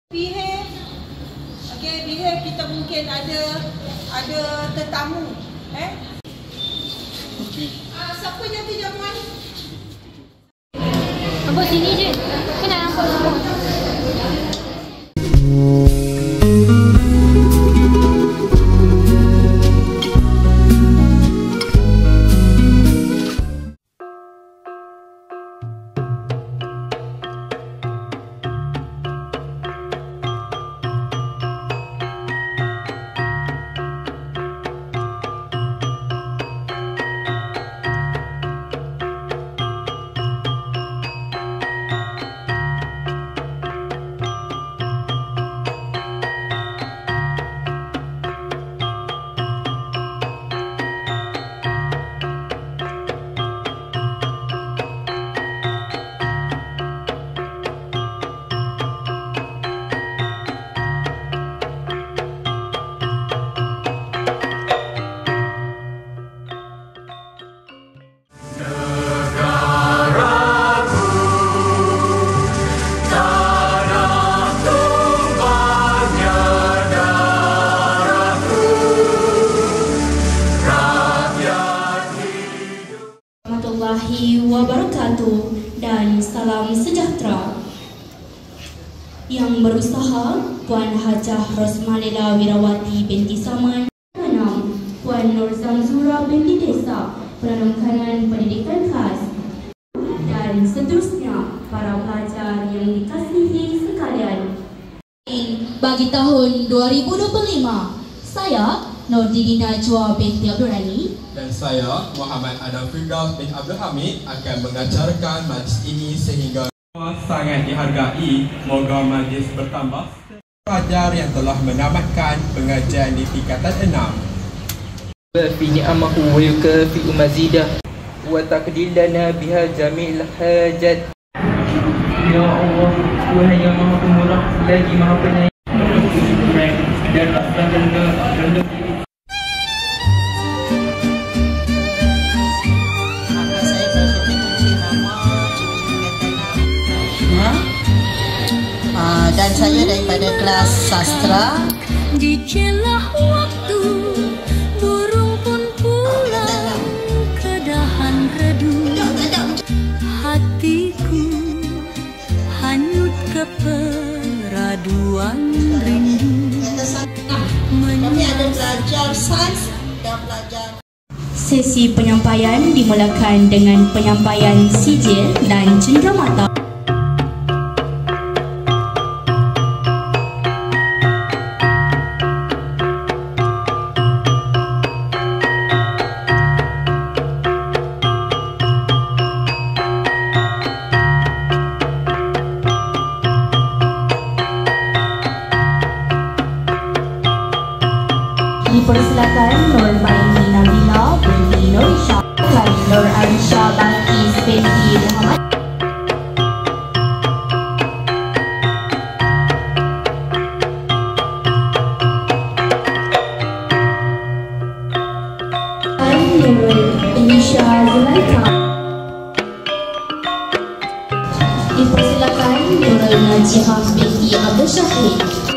Behave. Okey, behave kita mungkin ada tetamu. Okey. Siapa jaga jamuan? Abang sini je. Kena nampak semua. Warahmatullahi wabarakatuh dan salam sejahtera. Yang berusaha Puan Hajah Rosmalela Wirawati binti Saman, Puan Nur Zamzura binti Desa, Penanamkanan Pendidikan Khas, dan seterusnya para pelajar yang dikasihi sekalian. Bagi tahun 2025, saya Nordini Najwa binti Abdul Rani Dan saya, Muhammad Adam Firdaus bin Abdul Hamid akan mengacarkan majlis ini sehingga sangat dihargai. Moga majlis bertambah. Pelajar yang telah menamatkan pengajian di tingkatan 6. Fi ni'amahu wa yukafi'u mazidah wa taqdilana biha jami'il hajat. Ya Allah, Tuhan yang Maha Pemurah lagi Maha Penyayang dan rendah. Dan saya daripada kelas sastra. Di celah waktu burung pun pulang ke dahan redu. Hatiku hanyut ke peraduan rindu. Kami ada pelajar sains dan pelajar. Sesi penyampaian dimulakan dengan penyampaian sijil dan cenderamata. Dipersilakan Nur Baini Nabila binti Nur Syah dan Nur Aisyah Balkis binti Muhammad. Dan Nurul Indonesia Zulaika. Dipersilakan Nurul Najihah binti Abdul Syahid.